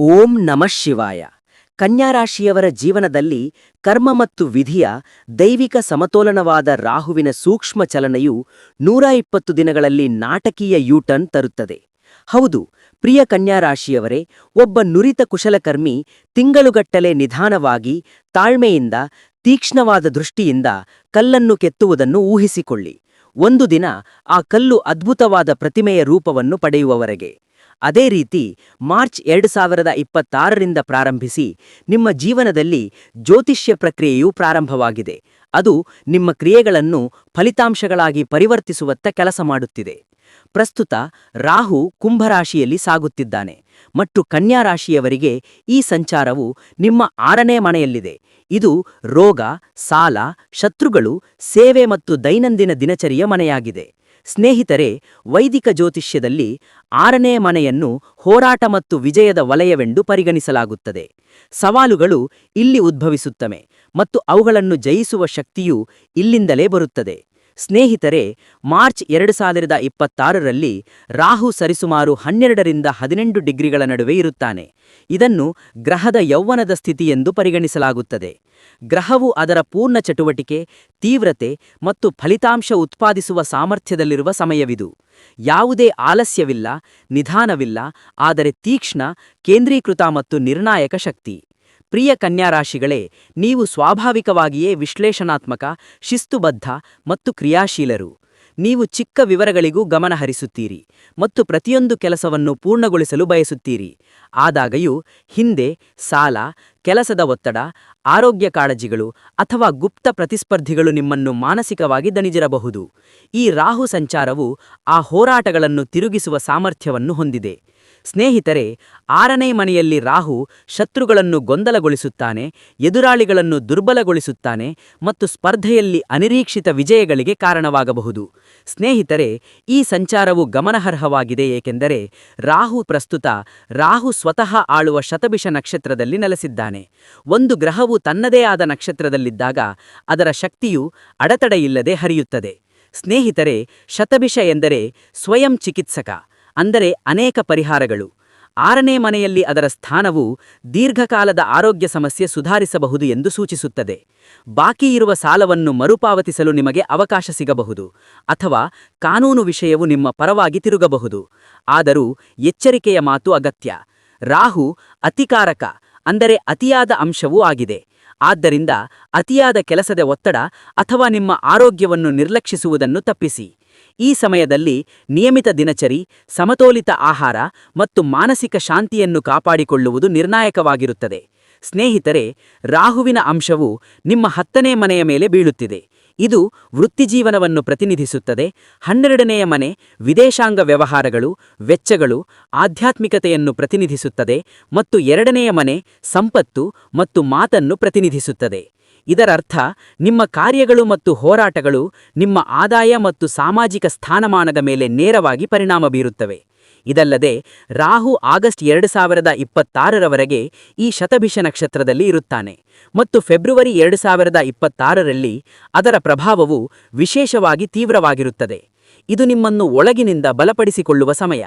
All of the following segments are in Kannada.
ಓಂ ನಮಃ ಶಿವಾಯ. ಕನ್ಯಾರಾಶಿಯವರ ಜೀವನದಲ್ಲಿ ಕರ್ಮ ಮತ್ತು ವಿಧಿಯ ದೈವಿಕ ಸಮತೋಲನವಾದ ರಾಹುವಿನ ಸೂಕ್ಷ್ಮ ಚಲನೆಯು 120 ದಿನಗಳಲ್ಲಿ ನಾಟಕೀಯ ಯೂಟರ್ನ್ ತರುತ್ತದೆ. ಹೌದು, ಪ್ರಿಯ ಕನ್ಯಾರಾಶಿಯವರೇ, ಒಬ್ಬ ನುರಿತ ಕುಶಲಕರ್ಮಿ ತಿಂಗಳುಗಟ್ಟಲೆ ನಿಧಾನವಾಗಿ, ತಾಳ್ಮೆಯಿಂದ, ತೀಕ್ಷ್ಣವಾದ ದೃಷ್ಟಿಯಿಂದ ಕಲ್ಲನ್ನು ಕೆತ್ತುವುದನ್ನು ಊಹಿಸಿಕೊಳ್ಳಿ. ಒಂದು ದಿನ ಆ ಕಲ್ಲು ಅದ್ಭುತವಾದ ಪ್ರತಿಮೆಯ ರೂಪವನ್ನು ಪಡೆಯುವವರೆಗೆ. ಅದೇ ರೀತಿ ಮಾರ್ಚ್ 2026ರಿಂದ ಪ್ರಾರಂಭಿಸಿ ನಿಮ್ಮ ಜೀವನದಲ್ಲಿ ಜ್ಯೋತಿಷ್ಯ ಪ್ರಕ್ರಿಯೆಯೂ ಪ್ರಾರಂಭವಾಗಿದೆ. ಅದು ನಿಮ್ಮ ಕ್ರಿಯೆಗಳನ್ನು ಫಲಿತಾಂಶಗಳಾಗಿ ಪರಿವರ್ತಿಸುವತ್ತ ಕೆಲಸ ಮಾಡುತ್ತಿದೆ. ಪ್ರಸ್ತುತ ರಾಹು ಕುಂಭರಾಶಿಯಲ್ಲಿ ಸಾಗುತ್ತಿದ್ದಾನೆ ಮತ್ತು ಕನ್ಯಾರಾಶಿಯವರಿಗೆ ಈ ಸಂಚಾರವು ನಿಮ್ಮ 6ನೇ ಮನೆಯಲ್ಲಿದೆ. ಇದು ರೋಗ, ಸಾಲ, ಶತ್ರುಗಳು, ಸೇವೆ ಮತ್ತು ದೈನಂದಿನ ದಿನಚರಿಯ ಮನೆಯಾಗಿದೆ. ಸ್ನೇಹಿತರೆ, ವೈದಿಕ ಜ್ಯೋತಿಷ್ಯದಲ್ಲಿ 6ನೇ ಮನೆಯನ್ನು ಹೋರಾಟ ಮತ್ತು ವಿಜಯದ ವಲಯವೆಂದು ಪರಿಗಣಿಸಲಾಗುತ್ತದೆ. ಸವಾಲುಗಳು ಇಲ್ಲಿ ಉದ್ಭವಿಸುತ್ತವೆ ಮತ್ತು ಅವುಗಳನ್ನು ಜಯಿಸುವ ಶಕ್ತಿಯೂ ಇಲ್ಲಿಂದಲೇ ಬರುತ್ತದೆ. ಸ್ನೇಹಿತರೆ, ಮಾರ್ಚ್ 2026ರಲ್ಲಿ ರಾಹು ಸರಿಸುಮಾರು 12ರಿಂದ 18 ಡಿಗ್ರಿಗಳ ನಡುವೆ ಇರುತ್ತಾನೆ. ಇದನ್ನು ಗ್ರಹದ ಯೌವನದ ಸ್ಥಿತಿ ಎಂದು ಪರಿಗಣಿಸಲಾಗುತ್ತದೆ. ಗ್ರಹವು ಅದರ ಪೂರ್ಣ ಚಟುವಟಿಕೆ, ತೀವ್ರತೆ ಮತ್ತು ಫಲಿತಾಂಶ ಉತ್ಪಾದಿಸುವ ಸಾಮರ್ಥ್ಯದಲ್ಲಿರುವ ಸಮಯವಿದು. ಯಾವುದೇ ಆಲಸ್ಯವಿಲ್ಲ, ನಿಧಾನವಿಲ್ಲ, ಆದರೆ ತೀಕ್ಷ್ಣ, ಕೇಂದ್ರೀಕೃತ ಮತ್ತು ನಿರ್ಣಾಯಕ ಶಕ್ತಿ. ಪ್ರಿಯ ಕನ್ಯಾರಾಶಿಗಳೇ, ನೀವು ಸ್ವಾಭಾವಿಕವಾಗಿಯೇ ವಿಶ್ಲೇಷಣಾತ್ಮಕ, ಶಿಸ್ತುಬದ್ಧ ಮತ್ತು ಕ್ರಿಯಾಶೀಲರು. ನೀವು ಚಿಕ್ಕ ವಿವರಗಳಿಗೂ ಗಮನಹರಿಸುತ್ತೀರಿ ಮತ್ತು ಪ್ರತಿಯೊಂದು ಕೆಲಸವನ್ನು ಪೂರ್ಣಗೊಳಿಸಲು ಬಯಸುತ್ತೀರಿ. ಆದಾಗ್ಯೂ ಹಿಂದೆ ಸಾಲ, ಕೆಲಸದ ಒತ್ತಡ, ಆರೋಗ್ಯ ಕಾಳಜಿಗಳು ಅಥವಾ ಗುಪ್ತ ಪ್ರತಿಸ್ಪರ್ಧಿಗಳು ನಿಮ್ಮನ್ನು ಮಾನಸಿಕವಾಗಿ ದಣಿಜಿರಬಹುದು. ಈ ರಾಹು ಸಂಚಾರವು ಆ ಹೋರಾಟಗಳನ್ನು ತಿರುಗಿಸುವ ಸಾಮರ್ಥ್ಯವನ್ನು ಹೊಂದಿದೆ. ಸ್ನೇಹಿತರೆ, 6ನೇ ಮನೆಯಲ್ಲಿ ರಾಹು ಶತ್ರುಗಳನ್ನು ಗೊಂದಲಗೊಳಿಸುತ್ತಾನೆ, ಎದುರಾಳಿಗಳನ್ನು ದುರ್ಬಲಗೊಳಿಸುತ್ತಾನೆ ಮತ್ತು ಸ್ಪರ್ಧೆಯಲ್ಲಿ ಅನಿರೀಕ್ಷಿತ ವಿಜಯಗಳಿಗೆ ಕಾರಣವಾಗಬಹುದು. ಸ್ನೇಹಿತರೆ, ಈ ಸಂಚಾರವು ಗಮನಾರ್ಹವಾಗಿದೆ, ಏಕೆಂದರೆ ರಾಹು ಸ್ವತಃ ಆಳುವ ಶತಭಿಷ ನಕ್ಷತ್ರದಲ್ಲಿ ನೆಲೆಸಿದ್ದಾನೆ. ಒಂದು ಗ್ರಹವು ತನ್ನದೇ ಆದ ನಕ್ಷತ್ರದಲ್ಲಿದ್ದಾಗ ಅದರ ಶಕ್ತಿಯು ಅಡೆತಡೆಯಿಲ್ಲದೆ ಹರಿಯುತ್ತದೆ. ಸ್ನೇಹಿತರೆ, ಶತಭಿಷ ಎಂದರೆ ಸ್ವಯಂ ಚಿಕಿತ್ಸಕ, ಅಂದರೆ ಅನೇಕ ಪರಿಹಾರಗಳು. 6ನೇ ಮನೆಯಲ್ಲಿ ಅದರ ಸ್ಥಾನವು ದೀರ್ಘಕಾಲದ ಆರೋಗ್ಯ ಸಮಸ್ಯೆ ಸುಧಾರಿಸಬಹುದು ಎಂದು ಸೂಚಿಸುತ್ತದೆ. ಬಾಕಿ ಇರುವ ಸಾಲವನ್ನು ಮರುಪಾವತಿಸಲು ನಿಮಗೆ ಅವಕಾಶ ಸಿಗಬಹುದು, ಅಥವಾ ಕಾನೂನು ವಿಷಯವು ನಿಮ್ಮ ಪರವಾಗಿ ತಿರುಗಬಹುದು. ಆದರೂ ಎಚ್ಚರಿಕೆಯ ಮಾತು ಅಗತ್ಯ. ರಾಹು ಅತಿಕಾರಕ, ಅಂದರೆ ಅತಿಯಾದ ಅಂಶವೂ ಆಗಿದೆ. ಆದ್ದರಿಂದ ಅತಿಯಾದ ಕೆಲಸದ ಒತ್ತಡ ಅಥವಾ ನಿಮ್ಮ ಆರೋಗ್ಯವನ್ನು ನಿರ್ಲಕ್ಷಿಸುವುದನ್ನು ತಪ್ಪಿಸಿ. ಈ ಸಮಯದಲ್ಲಿ ನಿಯಮಿತ ದಿನಚರಿ, ಸಮತೋಲಿತ ಆಹಾರ ಮತ್ತು ಮಾನಸಿಕ ಶಾಂತಿಯನ್ನು ಕಾಪಾಡಿಕೊಳ್ಳುವುದು ನಿರ್ಣಾಯಕವಾಗಿರುತ್ತದೆ. ಸ್ನೇಹಿತರೆ, ರಾಹುವಿನ ಅಂಶವು ನಿಮ್ಮ 10ನೇ ಮನೆಯ ಮೇಲೆ ಬೀಳುತ್ತಿದೆ. ಇದು ವೃತ್ತಿಜೀವನವನ್ನು ಪ್ರತಿನಿಧಿಸುತ್ತದೆ. 12ನೇಯ ಮನೆ ವಿದೇಶಾಂಗ ವ್ಯವಹಾರಗಳು, ವೆಚ್ಚಗಳು, ಆಧ್ಯಾತ್ಮಿಕತೆಯನ್ನು ಪ್ರತಿನಿಧಿಸುತ್ತದೆ ಮತ್ತು 2ನೇಯ ಮನೆ ಸಂಪತ್ತು ಮತ್ತು ಮಾತನ್ನು ಪ್ರತಿನಿಧಿಸುತ್ತದೆ. ಇದರರ್ಥ ನಿಮ್ಮ ಕಾರ್ಯಗಳು ಮತ್ತು ಹೋರಾಟಗಳು ನಿಮ್ಮ ಆದಾಯ ಮತ್ತು ಸಾಮಾಜಿಕ ಸ್ಥಾನಮಾನದ ಮೇಲೆ ನೇರವಾಗಿ ಪರಿಣಾಮ ಬೀರುತ್ತವೆ. ಇದಲ್ಲದೆ ರಾಹು ಆಗಸ್ಟ್ 2026ರವರೆಗೆ ಈ ಶತಭಿಷ ನಕ್ಷತ್ರದಲ್ಲಿ ಇರುತ್ತಾನೆ ಮತ್ತು ಫೆಬ್ರವರಿ 2026ರಲ್ಲಿ ಅದರ ಪ್ರಭಾವವು ವಿಶೇಷವಾಗಿ ತೀವ್ರವಾಗಿರುತ್ತದೆ. ಇದು ನಿಮ್ಮನ್ನು ಒಳಗಿನಿಂದ ಬಲಪಡಿಸಿಕೊಳ್ಳುವ ಸಮಯ.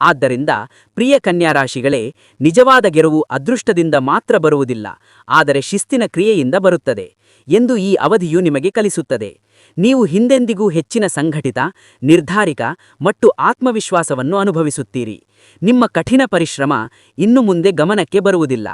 ಆದ್ದರಿಂದ ಪ್ರಿಯ ಕನ್ಯಾರಾಶಿಗಳೇ, ನಿಜವಾದ ಗೆಲುವು ಅದೃಷ್ಟದಿಂದ ಮಾತ್ರ ಬರುವುದಿಲ್ಲ, ಆದರೆ ಶಿಸ್ತಿನ ಕ್ರಿಯೆಯಿಂದ ಬರುತ್ತದೆ ಎಂದು ಈ ಅವಧಿಯು ನಿಮಗೆ ಕಲಿಸುತ್ತದೆ. ನೀವು ಹಿಂದೆಂದಿಗೂ ಹೆಚ್ಚಿನ ಸಂಘಟಿತ, ನಿರ್ಧಾರಿತ ಮತ್ತು ಆತ್ಮವಿಶ್ವಾಸವನ್ನು ಅನುಭವಿಸುತ್ತೀರಿ. ನಿಮ್ಮ ಕಠಿಣ ಪರಿಶ್ರಮ ಇನ್ನು ಮುಂದೆ ಗಮನಕ್ಕೆ ಬರುವುದಿಲ್ಲ.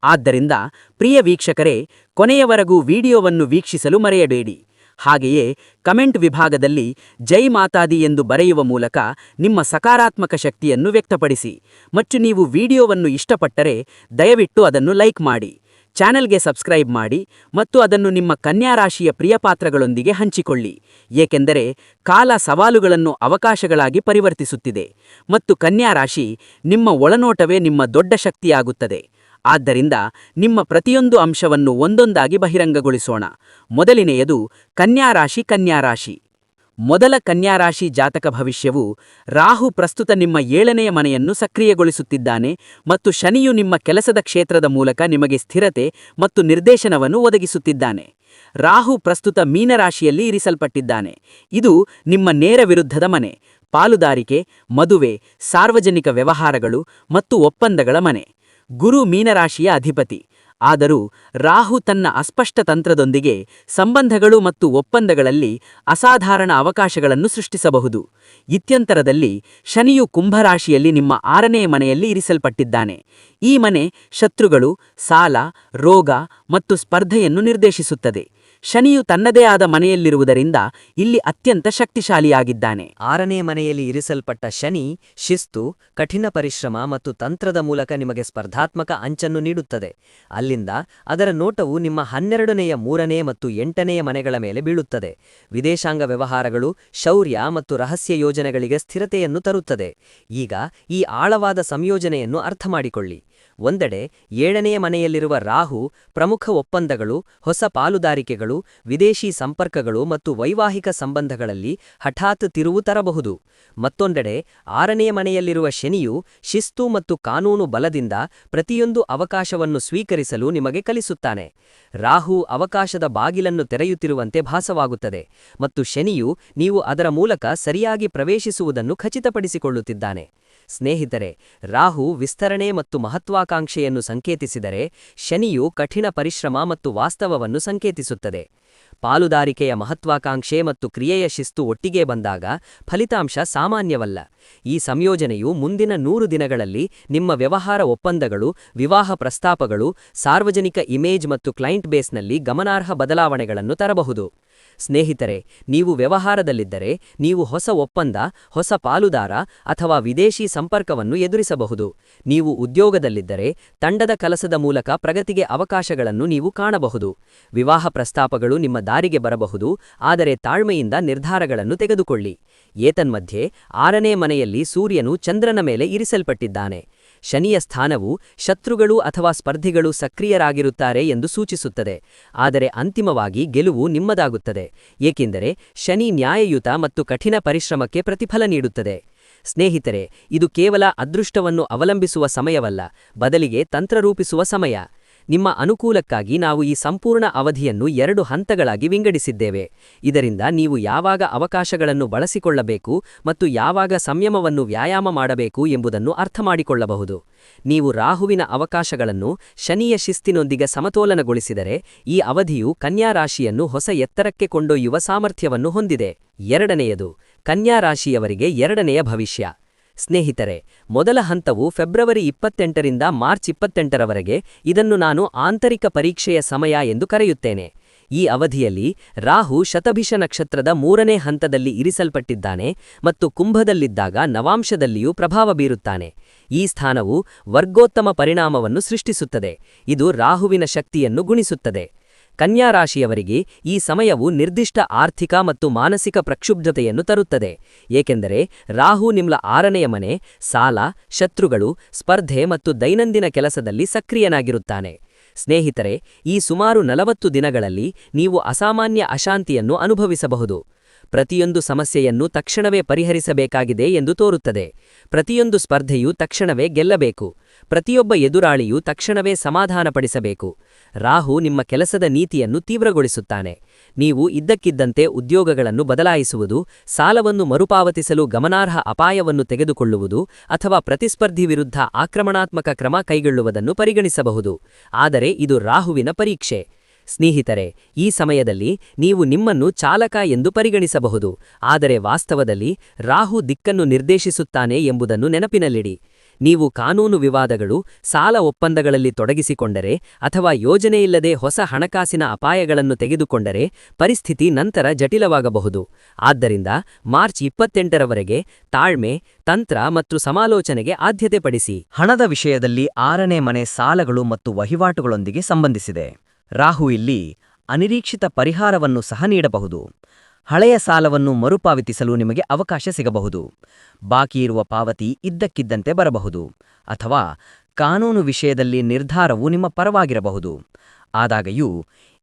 ಆದ್ದರಿಂದ ಪ್ರಿಯ ವೀಕ್ಷಕರೇ, ಕೊನೆಯವರೆಗೂ ವಿಡಿಯೋವನ್ನು ವೀಕ್ಷಿಸಲು ಮರೆಯಬೇಡಿ. ಹಾಗೆಯೇ ಕಮೆಂಟ್ ವಿಭಾಗದಲ್ಲಿ ಜೈ ಮಾತಾದಿ ಎಂದು ಬರೆಯುವ ಮೂಲಕ ನಿಮ್ಮ ಸಕಾರಾತ್ಮಕ ಶಕ್ತಿಯನ್ನು ವ್ಯಕ್ತಪಡಿಸಿ. ಮತ್ತು ನೀವು ವಿಡಿಯೋವನ್ನು ಇಷ್ಟಪಟ್ಟರೆ ದಯವಿಟ್ಟು ಅದನ್ನು ಲೈಕ್ ಮಾಡಿ, ಚಾನೆಲ್ಗೆ ಸಬ್ಸ್ಕ್ರೈಬ್ ಮಾಡಿ ಮತ್ತು ಅದನ್ನು ನಿಮ್ಮ ಕನ್ಯಾರಾಶಿಯ ಪ್ರಿಯಪಾತ್ರಗಳೊಂದಿಗೆ ಹಂಚಿಕೊಳ್ಳಿ. ಏಕೆಂದರೆ ಕಾಲ ಸವಾಲುಗಳನ್ನು ಅವಕಾಶಗಳಾಗಿ ಪರಿವರ್ತಿಸುತ್ತಿದೆ ಮತ್ತು ಕನ್ಯಾರಾಶಿ ನಿಮ್ಮ ಒಳನೋಟವೇ ನಿಮ್ಮ ದೊಡ್ಡ ಶಕ್ತಿಯಾಗುತ್ತದೆ. ಆದ್ದರಿಂದ ನಿಮ್ಮ ಪ್ರತಿಯೊಂದು ಅಂಶವನ್ನು ಒಂದೊಂದಾಗಿ ಬಹಿರಂಗಗೊಳಿಸೋಣ. ಮೊದಲನೆಯದು ಕನ್ಯಾರಾಶಿ. ಮೊದಲ ಕನ್ಯಾರಾಶಿ ಜಾತಕ ಭವಿಷ್ಯವು ರಾಹು ಪ್ರಸ್ತುತ ನಿಮ್ಮ 7ನೇಯ ಮನೆಯನ್ನು ಸಕ್ರಿಯಗೊಳಿಸುತ್ತಿದ್ದಾನೆ ಮತ್ತು ಶನಿಯು ನಿಮ್ಮ ಕೆಲಸದ ಕ್ಷೇತ್ರದ ಮೂಲಕ ನಿಮಗೆ ಸ್ಥಿರತೆ ಮತ್ತು ನಿರ್ದೇಶನವನ್ನು ಒದಗಿಸುತ್ತಿದ್ದಾನೆ. ರಾಹು ಪ್ರಸ್ತುತ ಮೀನರಾಶಿಯಲ್ಲಿ ಇರಿಸಲ್ಪಟ್ಟಿದ್ದಾನೆ. ಇದು ನಿಮ್ಮ ನೇರ ವಿರುದ್ಧದ ಮನೆ, ಪಾಲುದಾರಿಕೆ, ಮದುವೆ, ಸಾರ್ವಜನಿಕ ವ್ಯವಹಾರಗಳು ಮತ್ತು ಒಪ್ಪಂದಗಳ ಮನೆ. ಗುರು ಮೀನರಾಶಿಯ ಅಧಿಪತಿ. ಆದರೂ ರಾಹು ತನ್ನ ಅಸ್ಪಷ್ಟ ತಂತ್ರದೊಂದಿಗೆ ಸಂಬಂಧಗಳು ಮತ್ತು ಒಪ್ಪಂದಗಳಲ್ಲಿ ಅಸಾಧಾರಣ ಅವಕಾಶಗಳನ್ನು ಸೃಷ್ಟಿಸಬಹುದು. ಇತ್ಯಂತರದಲ್ಲಿ ಶನಿಯು ಕುಂಭರಾಶಿಯಲ್ಲಿ ನಿಮ್ಮ 6ನೇ ಮನೆಯಲ್ಲಿ ಇರಿಸಲ್ಪಟ್ಟಿದ್ದಾನೆ. ಈ ಮನೆ ಶತ್ರುಗಳು, ಸಾಲ, ರೋಗ ಮತ್ತು ಸ್ಪರ್ಧೆಯನ್ನು ನಿರ್ದೇಶಿಸುತ್ತದೆ. ಶನಿಯು ತನ್ನದೇ ಆದ ಮನೆಯಲ್ಲಿರುವುದರಿಂದ ಇಲ್ಲಿ ಅತ್ಯಂತ ಶಕ್ತಿಶಾಲಿಯಾಗಿದ್ದಾನೆ. 6ನೇ ಮನೆಯಲ್ಲಿ ಇರಿಸಲ್ಪಟ್ಟ ಶನಿ ಶಿಸ್ತು, ಕಠಿಣ ಪರಿಶ್ರಮ ಮತ್ತು ತಂತ್ರದ ಮೂಲಕ ನಿಮಗೆ ಸ್ಪರ್ಧಾತ್ಮಕ ಅಂಚನ್ನು ನೀಡುತ್ತದೆ. ಅಲ್ಲಿಂದ ಅದರ ನೋಟವು ನಿಮ್ಮ 12ನೇಯ, 3ನೇ ಮತ್ತು 8ನೇಯ ಮನೆಗಳ ಮೇಲೆ ಬೀಳುತ್ತದೆ. ವಿದೇಶಾಂಗ ವ್ಯವಹಾರಗಳು, ಶೌರ್ಯ ಮತ್ತು ರಹಸ್ಯ ಯೋಜನೆಗಳಿಗೆ ಸ್ಥಿರತೆಯನ್ನು ತರುತ್ತದೆ. ಈಗ ಈ ಆಳವಾದ ಸಂಯೋಜನೆಯನ್ನು ಅರ್ಥಮಾಡಿಕೊಳ್ಳಿ. ಒಂದೆಡೆ 7ನೇ ಮನೆಯಲ್ಲಿರುವ ರಾಹು ಪ್ರಮುಖ ಒಪ್ಪಂದಗಳು, ಹೊಸ ಪಾಲುದಾರಿಕೆಗಳು, ವಿದೇಶಿ ಸಂಪರ್ಕಗಳು ಮತ್ತು ವೈವಾಹಿಕ ಸಂಬಂಧಗಳಲ್ಲಿ ಹಠಾತ್ ತಿರುವು ತರಬಹುದು. ಮತ್ತೊಂದೆಡೆ 6ನೇ ಮನೆಯಲ್ಲಿರುವ ಶನಿಯು ಶಿಸ್ತು ಮತ್ತು ಕಾನೂನು ಬಲದಿಂದ ಪ್ರತಿಯೊಂದು ಅವಕಾಶವನ್ನು ಸ್ವೀಕರಿಸಲು ನಿಮಗೆ ಕಲಿಸುತ್ತಾನೆ. ರಾಹು ಅವಕಾಶದ ಬಾಗಿಲನ್ನು ತೆರೆಯುತ್ತಿರುವಂತೆ ಭಾಸವಾಗುತ್ತದೆ ಮತ್ತು ಶನಿಯು ನೀವು ಅದರ ಮೂಲಕ ಸರಿಯಾಗಿ ಪ್ರವೇಶಿಸುವುದನ್ನು ಖಚಿತಪಡಿಸಿಕೊಳ್ಳುತ್ತಿದ್ದಾನೆ. ಸ್ನೇಹಿತರೆ, ರಾಹು ವಿಸ್ತರಣೆ ಮತ್ತು ಮಹತ್ವಾಕಾಂಕ್ಷೆಯನ್ನು ಸಂಕೇತಿಸಿದರೆ, ಶನಿಯು ಕಠಿಣ ಪರಿಶ್ರಮ ಮತ್ತು ವಾಸ್ತವವನ್ನು ಸಂಕೇತಿಸುತ್ತದೆ. ಪಾಲುದಾರಿಕೆಯ ಮಹತ್ವಾಕಾಂಕ್ಷೆ ಮತ್ತು ಕ್ರಿಯೆಯ ಶಿಸ್ತು ಒಟ್ಟಿಗೆ ಬಂದಾಗ ಫಲಿತಾಂಶ ಸಾಮಾನ್ಯವಲ್ಲ. ಈ ಸಂಯೋಜನೆಯು ಮುಂದಿನ 100 ದಿನಗಳಲ್ಲಿ ನಿಮ್ಮ ವ್ಯವಹಾರ ಒಪ್ಪಂದಗಳು, ವಿವಾಹ ಪ್ರಸ್ತಾಪಗಳು, ಸಾರ್ವಜನಿಕ ಇಮೇಜ್ ಮತ್ತು ಕ್ಲೈಂಟ್ ಬೇಸ್ನಲ್ಲಿ ಗಮನಾರ್ಹ ಬದಲಾವಣೆಗಳನ್ನು ತರಬಹುದು. ಸ್ನೇಹಿತರೆ, ನೀವು ವ್ಯವಹಾರದಲ್ಲಿದ್ದರೆ ನೀವು ಹೊಸ ಒಪ್ಪಂದ, ಹೊಸ ಪಾಲುದಾರ ಅಥವಾ ವಿದೇಶಿ ಸಂಪರ್ಕವನ್ನು ಎದುರಿಸಬಹುದು. ನೀವು ಉದ್ಯೋಗದಲ್ಲಿದ್ದರೆ ತಂಡದ ಕೆಲಸದ ಮೂಲಕ ಪ್ರಗತಿಗೆ ಅವಕಾಶಗಳನ್ನು ನೀವು ಕಾಣಬಹುದು. ವಿವಾಹ ಪ್ರಸ್ತಾಪಗಳು ನಿಮ್ಮ ದಾರಿಗೆ ಬರಬಹುದು, ಆದರೆ ತಾಳ್ಮೆಯಿಂದ ನಿರ್ಧಾರಗಳನ್ನು ತೆಗೆದುಕೊಳ್ಳಿ. ಏತನ್ಮಧ್ಯೆ 6ನೇ ಮನೆಯಲ್ಲಿ ಸೂರ್ಯನು ಚಂದ್ರನ ಮೇಲೆ ಇರಿಸಲ್ಪಟ್ಟಿದ್ದಾನೆ. ಶನಿಯ ಸ್ಥಾನವು ಶತ್ರುಗಳು ಅಥವಾ ಸ್ಪರ್ಧಿಗಳು ಸಕ್ರಿಯರಾಗಿರುತ್ತಾರೆ ಎಂದು ಸೂಚಿಸುತ್ತದೆ. ಆದರೆ ಅಂತಿಮವಾಗಿ ಗೆಲುವು ನಿಮ್ಮದಾಗುತ್ತದೆ, ಏಕೆಂದರೆ ಶನಿ ನ್ಯಾಯಯುತ ಮತ್ತು ಕಠಿಣ ಪರಿಶ್ರಮಕ್ಕೆ ಪ್ರತಿಫಲ ನೀಡುತ್ತದೆ. ಸ್ನೇಹಿತರೆ, ಇದು ಕೇವಲ ಅದೃಷ್ಟವನ್ನು ಅವಲಂಬಿಸುವ ಸಮಯವಲ್ಲ, ಬದಲಿಗೆ ತಂತ್ರರೂಪಿಸುವ ಸಮಯ. ನಿಮ್ಮ ಅನುಕೂಲಕ್ಕಾಗಿ ನಾವು ಈ ಸಂಪೂರ್ಣ ಅವಧಿಯನ್ನು 2 ಹಂತಗಳಾಗಿ ವಿಂಗಡಿಸಿದ್ದೇವೆ. ಇದರಿಂದ ನೀವು ಯಾವಾಗ ಅವಕಾಶಗಳನ್ನು ಬಳಸಿಕೊಳ್ಳಬೇಕು ಮತ್ತು ಯಾವಾಗ ಸಂಯಮವನ್ನು ವ್ಯಾಯಾಮ ಮಾಡಬೇಕು ಎಂಬುದನ್ನು ಅರ್ಥಮಾಡಿಕೊಳ್ಳಬಹುದು. ನೀವು ರಾಹುವಿನ ಅವಕಾಶಗಳನ್ನು ಶನಿಯ ಶಿಸ್ತಿನೊಂದಿಗೆ ಸಮತೋಲನಗೊಳಿಸಿದರೆ, ಈ ಅವಧಿಯು ಕನ್ಯಾ ರಾಶಿಯನ್ನು ಹೊಸ ಎತ್ತರಕ್ಕೆ ಕೊಂಡೊಯ್ಯುವ ಸಾಮರ್ಥ್ಯವನ್ನು ಹೊಂದಿದೆ. 2ನೇಯದು, ಕನ್ಯಾ ರಾಶಿಯವರಿಗೆ 2ನೇಯ ಭವಿಷ್ಯ. ಸ್ನೇಹಿತರೆ, ಮೊದಲ ಹಂತವು ಫೆಬ್ರವರಿ 28ರಿಂದ ಮಾರ್ಚ್ 28ರವರೆಗೆ. ಇದನ್ನು ನಾನು ಆಂತರಿಕ ಪರೀಕ್ಷೆಯ ಸಮಯ ಎಂದು ಕರೆಯುತ್ತೇನೆ. ಈ ಅವಧಿಯಲ್ಲಿ ರಾಹು ಶತಭಿಷ ನಕ್ಷತ್ರದ 3ನೇ ಹಂತದಲ್ಲಿ ಇರಿಸಲ್ಪಟ್ಟಿದ್ದಾನೆ ಮತ್ತು ಕುಂಭದಲ್ಲಿದ್ದಾಗ ನವಾಂಶದಲ್ಲಿಯೂ ಪ್ರಭಾವ ಬೀರುತ್ತಾನೆ. ಈ ಸ್ಥಾನವು ವರ್ಗೋತ್ತಮ ಪರಿಣಾಮವನ್ನು ಸೃಷ್ಟಿಸುತ್ತದೆ. ಇದು ರಾಹುವಿನ ಶಕ್ತಿಯನ್ನು ಗುಣಿಸುತ್ತದೆ. ಕನ್ಯಾ ರಾಶಿಯವರಿಗೆ ಈ ಸಮಯವು ನಿರ್ದಿಷ್ಟ ಆರ್ಥಿಕ ಮತ್ತು ಮಾನಸಿಕ ಪ್ರಕ್ಷುಬ್ಧತೆಯನ್ನು ತರುತ್ತದೆ, ಏಕೆಂದರೆ ರಾಹು ನಿಮ್ಮ 6ನೇಯ ಮನೆ, ಸಾಲ, ಶತ್ರುಗಳು, ಸ್ಪರ್ಧೆ ಮತ್ತು ದೈನಂದಿನ ಕೆಲಸದಲ್ಲಿ ಸಕ್ರಿಯನಾಗಿರುತ್ತಾನೆ. ಸ್ನೇಹಿತರೆ, ಈ ಸುಮಾರು 40 ದಿನಗಳಲ್ಲಿ ನೀವು ಅಸಾಮಾನ್ಯ ಅಶಾಂತಿಯನ್ನು ಅನುಭವಿಸಬಹುದು. ಪ್ರತಿಯೊಂದು ಸಮಸ್ಯೆಯನ್ನು ತಕ್ಷಣವೇ ಪರಿಹರಿಸಬೇಕಾಗಿದೆ ಎಂದು ತೋರುತ್ತದೆ. ಪ್ರತಿಯೊಂದು ಸ್ಪರ್ಧೆಯೂ ತಕ್ಷಣವೇ ಗೆಲ್ಲಬೇಕು. ಪ್ರತಿಯೊಬ್ಬ ಎದುರಾಳಿಯೂ ತಕ್ಷಣವೇ ಸಮಾಧಾನಪಡಿಸಬೇಕು. ರಾಹು ನಿಮ್ಮ ಕೆಲಸದ ನೀತಿಯನ್ನು ತೀವ್ರಗೊಳಿಸುತ್ತಾನೆ. ನೀವು ಇದ್ದಕ್ಕಿದ್ದಂತೆ ಉದ್ಯೋಗಗಳನ್ನು ಬದಲಾಯಿಸುವುದು, ಸಾಲವನ್ನು ಮರುಪಾವತಿಸಲು ಗಮನಾರ್ಹ ಅಪಾಯವನ್ನು ತೆಗೆದುಕೊಳ್ಳುವುದು ಅಥವಾ ಪ್ರತಿಸ್ಪರ್ಧಿ ವಿರುದ್ಧ ಆಕ್ರಮಣಾತ್ಮಕ ಕ್ರಮ ಕೈಗೊಳ್ಳುವುದನ್ನು ಪರಿಗಣಿಸಬಹುದು. ಆದರೆ ಇದು ರಾಹುವಿನ ಪರೀಕ್ಷೆ. ಸ್ನೇಹಿತರೆ, ಈ ಸಮಯದಲ್ಲಿ ನೀವು ನಿಮ್ಮನ್ನು ಚಾಲಕ ಎಂದು ಪರಿಗಣಿಸಬಹುದು, ಆದರೆ ವಾಸ್ತವದಲ್ಲಿ ರಾಹು ದಿಕ್ಕನ್ನು ನಿರ್ದೇಶಿಸುತ್ತಾನೆ ಎಂಬುದನ್ನು ನೆನಪಿನಲ್ಲಿಡಿ. ನೀವು ಕಾನೂನು ವಿವಾದಗಳು, ಸಾಲ ಒಪ್ಪಂದಗಳಲ್ಲಿ ತೊಡಗಿಸಿಕೊಂಡರೆ ಅಥವಾ ಯೋಜನೆಯಿಲ್ಲದೆ ಹೊಸ ಹಣಕಾಸಿನ ಅಪಾಯಗಳನ್ನು ತೆಗೆದುಕೊಂಡರೆ ಪರಿಸ್ಥಿತಿ ನಂತರ ಜಟಿಲವಾಗಬಹುದು. ಆದ್ದರಿಂದ ಮಾರ್ಚ್ 28ರವರೆಗೆ ತಾಳ್ಮೆ, ತಂತ್ರ ಮತ್ತು ಸಮಾಲೋಚನೆಗೆ ಆದ್ಯತೆ ಪಡಿಸಿ. ಹಣದ ವಿಷಯದಲ್ಲಿ 6ನೇ ಮನೆ ಸಾಲಗಳು ಮತ್ತು ವಹಿವಾಟುಗಳೊಂದಿಗೆ ಸಂಬಂಧಿಸಿದೆ. ರಾಹು ಇಲ್ಲಿ ಅನಿರೀಕ್ಷಿತ ಪರಿಹಾರವನ್ನು ಸಹ ನೀಡಬಹುದು. ಹಳೆಯ ಸಾಲವನ್ನು ಮರುಪಾವತಿಸಲು ನಿಮಗೆ ಅವಕಾಶ ಸಿಗಬಹುದು. ಬಾಕಿಯಿರುವ ಪಾವತಿ ಇದ್ದಕ್ಕಿದ್ದಂತೆ ಬರಬಹುದು, ಅಥವಾ ಕಾನೂನು ವಿಷಯದಲ್ಲಿ ನಿರ್ಧಾರವು ನಿಮ್ಮ ಪರವಾಗಿರಬಹುದು. ಆದಾಗ್ಯೂ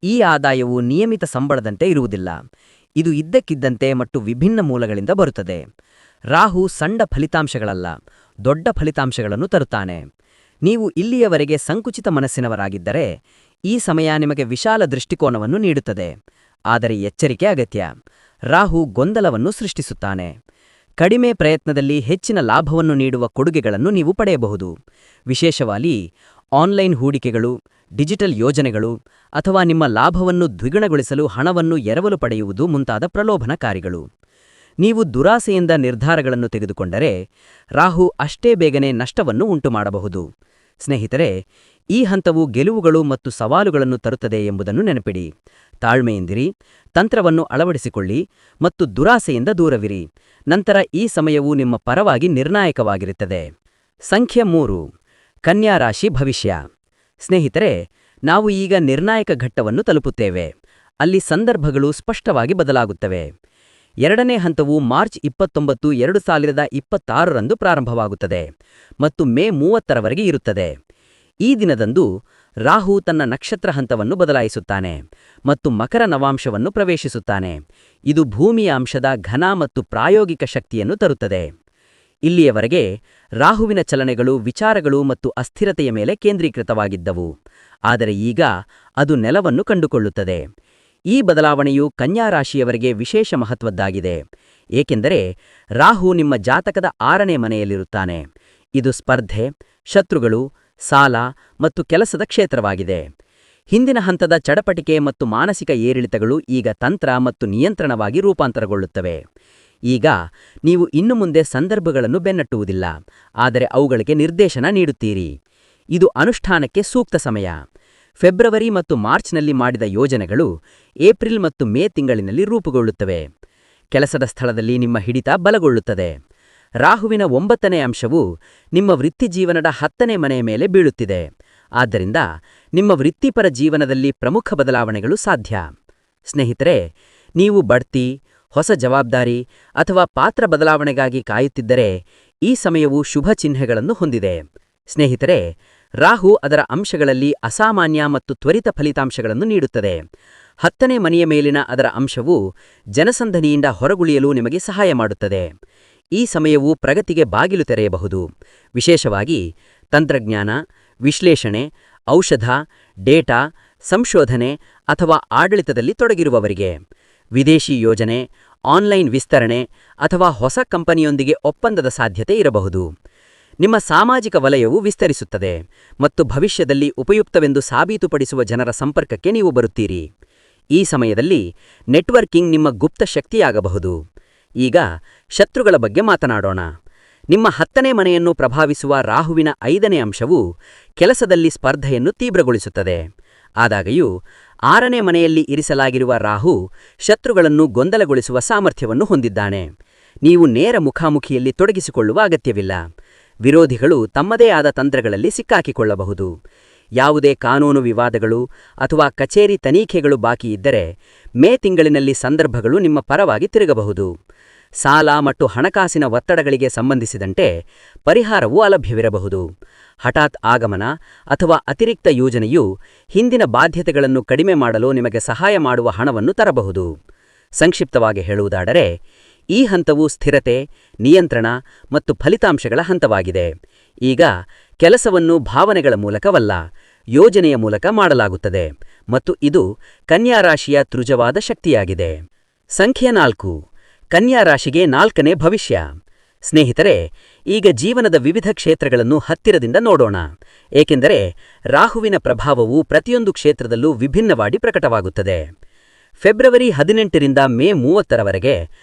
ಈ ಆದಾಯವು ನಿಯಮಿತ ಸಂಬಳದಂತೆ ಇರುವುದಿಲ್ಲ. ಇದು ಇದ್ದಕ್ಕಿದ್ದಂತೆ ಮತ್ತು ವಿಭಿನ್ನ ಮೂಲಗಳಿಂದ ಬರುತ್ತದೆ. ರಾಹು ಸಣ್ಣ ಫಲಿತಾಂಶಗಳಲ್ಲ, ದೊಡ್ಡ ಫಲಿತಾಂಶಗಳನ್ನು ತರುತ್ತಾನೆ. ನೀವು ಇಲ್ಲಿಯವರೆಗೆ ಸಂಕುಚಿತ ಮನಸ್ಸಿನವರಾಗಿದ್ದರೆ ಈ ಸಮಯ ನಿಮಗೆ ವಿಶಾಲ ದೃಷ್ಟಿಕೋನವನ್ನು ನೀಡುತ್ತದೆ. ಆದರೆ ಎಚ್ಚರಿಕೆ ಅಗತ್ಯ. ರಾಹು ಗೊಂದಲವನ್ನು ಸೃಷ್ಟಿಸುತ್ತಾನೆ. ಕಡಿಮೆ ಪ್ರಯತ್ನದಲ್ಲಿ ಹೆಚ್ಚಿನ ಲಾಭವನ್ನು ನೀಡುವ ಕೊಡುಗೆಗಳನ್ನು ನೀವು ಪಡೆಯಬಹುದು. ವಿಶೇಷವಾಗಿ ಆನ್ಲೈನ್ ಹೂಡಿಕೆಗಳು, ಡಿಜಿಟಲ್ ಯೋಜನೆಗಳು ಅಥವಾ ನಿಮ್ಮ ಲಾಭವನ್ನು ದ್ವಿಗುಣಗೊಳಿಸಲು ಹಣವನ್ನು ಎರವಲು ಪಡೆಯುವುದು ಮುಂತಾದ ಪ್ರಲೋಭನಕಾರಿಗಳು. ನೀವು ದುರಾಸೆಯಿಂದ ನಿರ್ಧಾರಗಳನ್ನು ತೆಗೆದುಕೊಂಡರೆ ರಾಹು ಅಷ್ಟೇ ಬೇಗನೆ ನಷ್ಟವನ್ನು ಉಂಟುಮಾಡಬಹುದು. ಸ್ನೇಹಿತರೆ, ಈ ಹಂತವು ಗೆಲುವುಗಳು ಮತ್ತು ಸವಾಲುಗಳನ್ನು ತರುತ್ತದೆ ಎಂಬುದನ್ನು ನೆನಪಿಡಿ. ತಾಳ್ಮೆಯಿಂದಿರಿ, ತಂತ್ರವನ್ನು ಅಳವಡಿಸಿಕೊಳ್ಳಿ ಮತ್ತು ದುರಾಸೆಯಿಂದ ದೂರವಿರಿ. ನಂತರ ಈ ಸಮಯವು ನಿಮ್ಮ ಪರವಾಗಿ ನಿರ್ಣಾಯಕವಾಗಿರುತ್ತದೆ. ಸಂಖ್ಯೆ 3. ಕನ್ಯಾ ರಾಶಿ ಭವಿಷ್ಯ. ಸ್ನೇಹಿತರೆ, ನಾವು ಈಗ ನಿರ್ಣಾಯಕ ಘಟ್ಟವನ್ನು ತಲುಪುತ್ತೇವೆ. ಅಲ್ಲಿ ಸಂದರ್ಭಗಳು ಸ್ಪಷ್ಟವಾಗಿ ಬದಲಾಗುತ್ತವೆ. 2ನೇ ಹಂತವು ಮಾರ್ಚ್ 29, 2026ರಂದು ಪ್ರಾರಂಭವಾಗುತ್ತದೆ ಮತ್ತು ಮೇ 30ರವರೆಗೆ ಇರುತ್ತದೆ. ಈ ದಿನದಂದು ರಾಹು ತನ್ನ ನಕ್ಷತ್ರ ಹಂತವನ್ನು ಬದಲಾಯಿಸುತ್ತಾನೆ ಮತ್ತು ಮಕರ ನವಾಂಶವನ್ನು ಪ್ರವೇಶಿಸುತ್ತಾನೆ. ಇದು ಭೂಮಿಯ ಅಂಶದ ಘನ ಮತ್ತು ಪ್ರಾಯೋಗಿಕ ಶಕ್ತಿಯನ್ನು ತರುತ್ತದೆ. ಇಲ್ಲಿಯವರೆಗೆ ರಾಹುವಿನ ಚಲನೆಗಳು ವಿಚಾರಗಳು ಮತ್ತು ಅಸ್ಥಿರತೆಯ ಮೇಲೆ ಕೇಂದ್ರೀಕೃತವಾಗಿದ್ದವು, ಆದರೆ ಈಗ ಅದು ನೆಲವನ್ನು ಕಂಡುಕೊಳ್ಳುತ್ತದೆ. ಈ ಬದಲಾವಣೆಯು ಕನ್ಯಾ ರಾಶಿಯವರಿಗೆ ವಿಶೇಷ ಮಹತ್ವದ್ದಾಗಿದೆ, ಏಕೆಂದರೆ ರಾಹು ನಿಮ್ಮ ಜಾತಕದ 6ನೇ ಮನೆಯಲ್ಲಿರುತ್ತಾನೆ. ಇದು ಸ್ಪರ್ಧೆ, ಶತ್ರುಗಳು, ಸಾಲ ಮತ್ತು ಕೆಲಸದ ಕ್ಷೇತ್ರವಾಗಿದೆ. ಹಿಂದಿನ ಹಂತದ ಚಡಪಟಿಕೆ ಮತ್ತು ಮಾನಸಿಕ ಏರಿಳಿತಗಳು ಈಗ ತಂತ್ರ ಮತ್ತು ನಿಯಂತ್ರಣವಾಗಿ ರೂಪಾಂತರಗೊಳ್ಳುತ್ತವೆ. ಈಗ ನೀವು ಇನ್ನು ಮುಂದೆ ಸಂದರ್ಭಗಳನ್ನು ಬೆನ್ನಟ್ಟುವುದಿಲ್ಲ, ಆದರೆ ಅವುಗಳಿಗೆ ನಿರ್ದೇಶನ ನೀಡುತ್ತೀರಿ. ಇದು ಅನುಷ್ಠಾನಕ್ಕೆ ಸೂಕ್ತ ಸಮಯ. ಫೆಬ್ರವರಿ ಮತ್ತು ಮಾರ್ಚ್ನಲ್ಲಿ ಮಾಡಿದ ಯೋಜನೆಗಳು ಏಪ್ರಿಲ್ ಮತ್ತು ಮೇ ತಿಂಗಳಿನಲ್ಲಿ ರೂಪುಗೊಳ್ಳುತ್ತವೆ. ಕೆಲಸದ ಸ್ಥಳದಲ್ಲಿ ನಿಮ್ಮ ಹಿಡಿತ ಬಲಗೊಳ್ಳುತ್ತದೆ. ರಾಹುವಿನ 9ನೇ ಅಂಶವು ನಿಮ್ಮ ವೃತ್ತಿಜೀವನದ 10ನೇ ಮನೆಯ ಮೇಲೆ ಬೀಳುತ್ತಿದೆ. ಆದ್ದರಿಂದ ನಿಮ್ಮ ವೃತ್ತಿಪರ ಜೀವನದಲ್ಲಿ ಪ್ರಮುಖ ಬದಲಾವಣೆಗಳು ಸಾಧ್ಯ. ಸ್ನೇಹಿತರೆ, ನೀವು ಬಡ್ತಿ, ಹೊಸ ಜವಾಬ್ದಾರಿ ಅಥವಾ ಪಾತ್ರ ಬದಲಾವಣೆಗಾಗಿ ಕಾಯುತ್ತಿದ್ದರೆ ಈ ಸಮಯವು ಶುಭ ಚಿಹ್ನೆಗಳನ್ನು ಹೊಂದಿದೆ. ಸ್ನೇಹಿತರೆ, ರಾಹು ಅದರ ಅಂಶಗಳಲ್ಲಿ ಅಸಾಮಾನ್ಯ ಮತ್ತು ತ್ವರಿತ ಫಲಿತಾಂಶಗಳನ್ನು ನೀಡುತ್ತದೆ. 10ನೇ ಮನೆಯ ಮೇಲಿನ ಅದರ ಅಂಶವು ಜನಸಂದಣಿಯಿಂದ ಹೊರಗುಳಿಯಲು ನಿಮಗೆ ಸಹಾಯ ಮಾಡುತ್ತದೆ. ಈ ಸಮಯವು ಪ್ರಗತಿಗೆ ಬಾಗಿಲು ತೆರೆಯಬಹುದು, ವಿಶೇಷವಾಗಿ ತಂತ್ರಜ್ಞಾನ, ವಿಶ್ಲೇಷಣೆ, ಔಷಧ, ಡೇಟಾ, ಸಂಶೋಧನೆ ಅಥವಾ ಆಡಳಿತದಲ್ಲಿ ತೊಡಗಿರುವವರಿಗೆ. ವಿದೇಶಿ ಯೋಜನೆ, ಆನ್ಲೈನ್ ವಿಸ್ತರಣೆ ಅಥವಾ ಹೊಸ ಕಂಪನಿಯೊಂದಿಗೆ ಒಪ್ಪಂದದ ಸಾಧ್ಯತೆ ಇರಬಹುದು. ನಿಮ್ಮ ಸಾಮಾಜಿಕ ವಲಯವು ವಿಸ್ತರಿಸುತ್ತದೆ ಮತ್ತು ಭವಿಷ್ಯದಲ್ಲಿ ಉಪಯುಕ್ತವೆಂದು ಸಾಬೀತುಪಡಿಸುವ ಜನರ ಸಂಪರ್ಕಕ್ಕೆ ನೀವು ಬರುತ್ತೀರಿ. ಈ ಸಮಯದಲ್ಲಿ ನೆಟ್ವರ್ಕಿಂಗ್ ನಿಮ್ಮ ಗುಪ್ತ ಶಕ್ತಿಯಾಗಬಹುದು. ಈಗ ಶತ್ರುಗಳ ಬಗ್ಗೆ ಮಾತನಾಡೋಣ. ನಿಮ್ಮ 10ನೇ ಮನೆಯನ್ನು ಪ್ರಭಾವಿಸುವ ರಾಹುವಿನ 5ನೇ ಅಂಶವು ಕೆಲಸದಲ್ಲಿ ಸ್ಪರ್ಧೆಯನ್ನು ತೀವ್ರಗೊಳಿಸುತ್ತದೆ. ಆದಾಗ್ಯೂ 6ನೇ ಮನೆಯಲ್ಲಿ ಇರಿಸಲಾಗಿರುವ ರಾಹು ಶತ್ರುಗಳನ್ನು ಗೊಂದಲಗೊಳಿಸುವ ಸಾಮರ್ಥ್ಯವನ್ನು ಹೊಂದಿದ್ದಾನೆ. ನೀವು ನೇರ ಮುಖಾಮುಖಿಯಲ್ಲಿ ತೊಡಗಿಸಿಕೊಳ್ಳುವ ಅಗತ್ಯವಿಲ್ಲ. ವಿರೋಧಿಗಳು ತಮ್ಮದೇ ಆದ ತಂತ್ರಗಳಲ್ಲಿ ಸಿಕ್ಕಾಕಿಕೊಳ್ಳಬಹುದು. ಯಾವುದೇ ಕಾನೂನು ವಿವಾದಗಳು ಅಥವಾ ಕಚೇರಿ ತನಿಖೆಗಳು ಬಾಕಿಯಿದ್ದರೆ ಮೇ ತಿಂಗಳಿನಲ್ಲಿ ಸಂದರ್ಭಗಳು ನಿಮ್ಮ ಪರವಾಗಿ ತಿರುಗಬಹುದು. ಸಾಲ ಮತ್ತು ಹಣಕಾಸಿನ ಒತ್ತಡಗಳಿಗೆ ಸಂಬಂಧಿಸಿದಂತೆ ಪರಿಹಾರವೂ ಅಲಭ್ಯವಿರಬಹುದು. ಹಠಾತ್ ಆಗಮನ ಅಥವಾ ಅತಿರಿಕ್ತ ಯೋಜನೆಯು ಹಿಂದಿನ ಬಾಧ್ಯತೆಗಳನ್ನು ಕಡಿಮೆ ಮಾಡಲು ನಿಮಗೆ ಸಹಾಯ ಮಾಡುವ ಹಣವನ್ನು ತರಬಹುದು. ಸಂಕ್ಷಿಪ್ತವಾಗಿ ಹೇಳುವುದಾದರೆ, ಈ ಹಂತವು ಸ್ಥಿರತೆ, ನಿಯಂತ್ರಣ ಮತ್ತು ಫಲಿತಾಂಶಗಳ ಹಂತವಾಗಿದೆ. ಈಗ ಕೆಲಸವನ್ನು ಭಾವನೆಗಳ ಮೂಲಕವಲ್ಲ, ಯೋಜನೆಯ ಮೂಲಕ ಮಾಡಲಾಗುತ್ತದೆ ಮತ್ತು ಇದು ಕನ್ಯಾ ರಾಶಿಯ ತೃಜವಾದ ಶಕ್ತಿಯಾಗಿದೆ. ಸಂಖ್ಯೆ 4. ಕನ್ಯಾ ರಾಶಿಗೆ 4ನೇ ಭವಿಷ್ಯ. ಸ್ನೇಹಿತರೆ, ಈಗ ಜೀವನದ ವಿವಿಧ ಕ್ಷೇತ್ರಗಳನ್ನು ಹತ್ತಿರದಿಂದ ನೋಡೋಣ, ಏಕೆಂದರೆ ರಾಹುವಿನ ಪ್ರಭಾವವು ಪ್ರತಿಯೊಂದು ಕ್ಷೇತ್ರದಲ್ಲೂ ವಿಭಿನ್ನವಾಗಿ ಪ್ರಕಟವಾಗುತ್ತದೆ. ಫೆಬ್ರವರಿ 18ರಿಂದ ಮೇ 30ರವರೆಗೆ